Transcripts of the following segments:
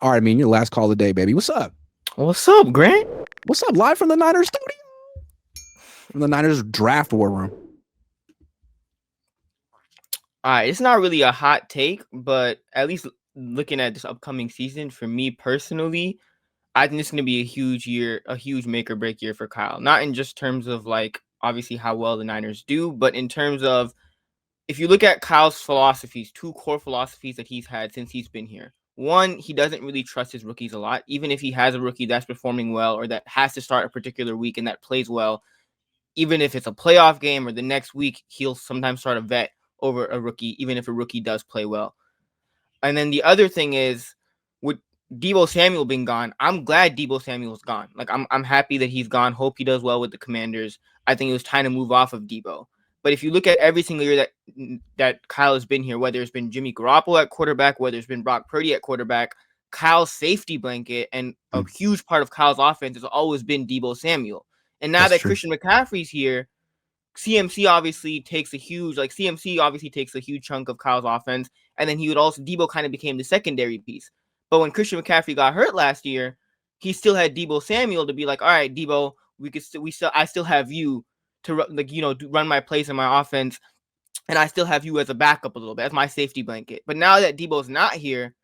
All right, I mean, your last call of the day, baby. What's up? What's up, Grant? What's up? Live from the Niners studio, from the Niners draft war room. All right, it's not really a hot take, but at least looking at this upcoming season, for me personally, I think it's going to be a huge year, a huge make or break year for Kyle. Not in just terms of like obviously how well the Niners do, but in terms of if you look at Kyle's philosophies, two core philosophies that he's had since he's been here. One, he doesn't really trust his rookies a lot. Even if he has a rookie that's performing well or that has to start a particular week and that plays well, even if it's a playoff game or the next week, he'll sometimes start a vet over a rookie, even if a rookie does play well. And then the other thing is with Deebo Samuel being gone, I'm glad Deebo Samuel's gone. Like I'm happy that he's gone. Hope he does well with the Commanders. I think it was time to move off of Deebo. But if you look at every single year that Kyle has been here, whether it's been Jimmy Garoppolo at quarterback, whether it's been Brock Purdy at quarterback, Kyle's safety blanket and a huge part of Kyle's offense has always been Deebo Samuel. And now That's that true. Christian McCaffrey's here, CMC obviously takes a huge chunk of Kyle's offense, and then Deebo kind of became the secondary piece. But when Christian McCaffrey got hurt last year, he still had Deebo Samuel to be like, all right, Deebo, I still have you to run my plays in my offense, and I still have you as a backup a little bit as my safety blanket. But now that Deebo's not here,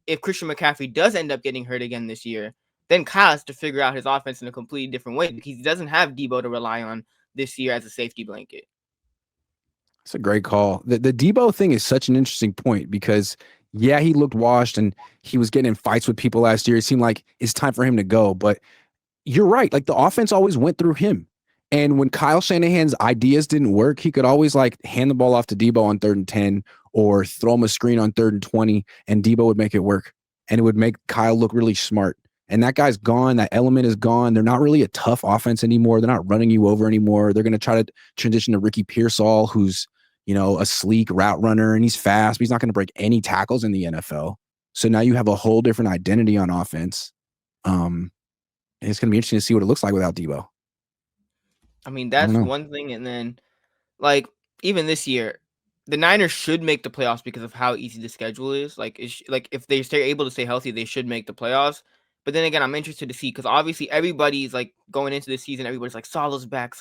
if Christian McCaffrey does end up getting hurt again this year, then Kyle has to figure out his offense in a completely different way because he doesn't have Deebo to rely on this year as a safety blanket. It's a great call. The Deebo thing is such an interesting point because, yeah, he looked washed and he was getting in fights with people last year. It seemed like it's time for him to go. But you're right. Like the offense always went through him. And when Kyle Shanahan's ideas didn't work, he could always like hand the ball off to Deebo on 3rd and 10 or throw him a screen on 3rd and 20, and Deebo would make it work. And it would make Kyle look really smart. And that guy's gone. That element is gone. They're not really a tough offense anymore. They're not running you over anymore. They're going to try to transition to Ricky Pearsall, who's, a sleek route runner, and he's fast, but he's not going to break any tackles in the NFL. So now you have a whole different identity on offense. And it's going to be interesting to see what it looks like without Deebo. I mean, that's one thing. And then, like, even this year, the Niners should make the playoffs because of how easy the schedule is. Like, if they stay able to stay healthy, they should make the playoffs. But then again, I'm interested to see because obviously everybody's like going into the season, everybody's like, Salah's back,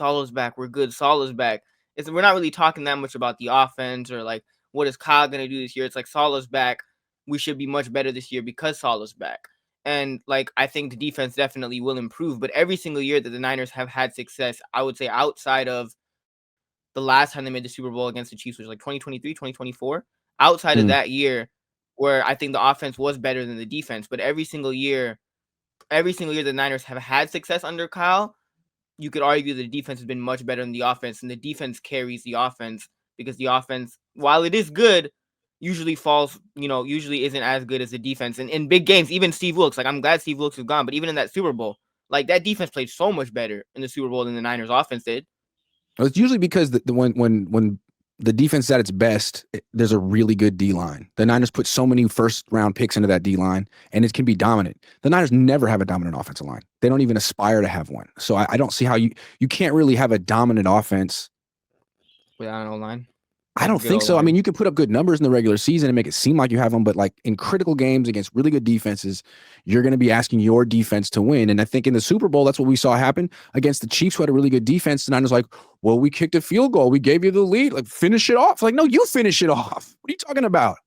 we're good, Salah's back. We're not really talking that much about the offense or like what is Kyle gonna do this year. It's like Salah's back. We should be much better this year because Salah's back. And like I think the defense definitely will improve. But every single year that the Niners have had success, I would say outside of the last time they made the Super Bowl against the Chiefs, which was like 2023, 2024. Outside of that year, where I think the offense was better than the defense, but every single year the Niners have had success under Kyle, you could argue the defense has been much better than the offense, and the defense carries the offense because the offense, while it is good, usually isn't as good as the defense. And in big games, even Steve Wilks, like I'm glad Steve Wilks is gone, but even in that Super Bowl, like that defense played so much better in the Super Bowl than the Niners offense did. It's usually because when the defense is at its best, there's a really good D line. The Niners put so many first round picks into that D line, and it can be dominant. The Niners never have a dominant offensive line. They don't even aspire to have one. So I don't see how you can't really have a dominant offense without an O-line. I don't think so. I mean, you can put up good numbers in the regular season and make it seem like you have them, but like in critical games against really good defenses, you're going to be asking your defense to win. And I think in the Super Bowl, that's what we saw happen against the Chiefs, who had a really good defense. And I was like, well, we kicked a field goal. We gave you the lead. Like, finish it off. Like, no, you finish it off. What are you talking about?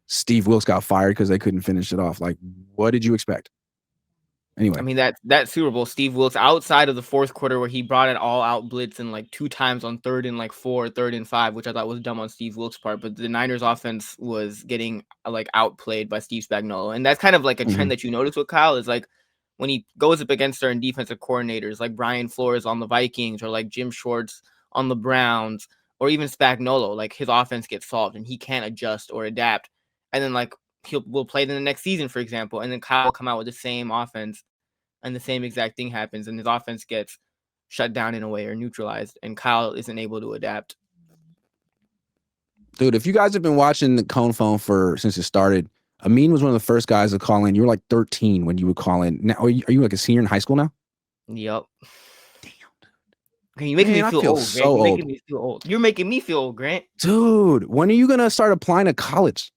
Steve Wilks got fired because they couldn't finish it off. Like, what did you expect? Anyway, I mean, that Super Bowl, Steve Wilks, outside of the fourth quarter where he brought it all out blitz and like 2 times on 3rd and 4, 3rd and 5, which I thought was dumb on Steve Wilks' part. But the Niners offense was getting like outplayed by Steve Spagnuolo. And that's kind of like a trend that you notice with Kyle is like when he goes up against certain defensive coordinators like Brian Flores on the Vikings or like Jim Schwartz on the Browns or even Spagnuolo, like his offense gets solved and he can't adjust or adapt. And then like we'll play them the next season, for example, and then Kyle will come out with the same offense. And the same exact thing happens, and his offense gets shut down in a way or neutralized, and Kyle isn't able to adapt. Dude, if you guys have been watching the Cohn phone since it started, Amin was one of the first guys to call in. You were like 13 when you would call in. Now, are you like a senior in high school now? Yep. Damn, dude. You're making me feel old, so Grant. You're making me feel old. You're making me feel old, Grant. Dude, when are you going to start applying to college?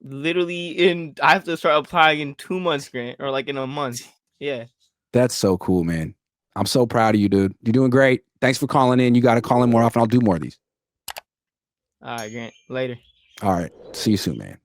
literally I have to start applying in 2 months, Grant, or like in a month. Yeah. That's so cool, man. I'm so proud of you, dude. You're doing great. Thanks for calling in. You got to call in more often. I'll do more of these. All right, Grant. Later. All right. See you soon, man.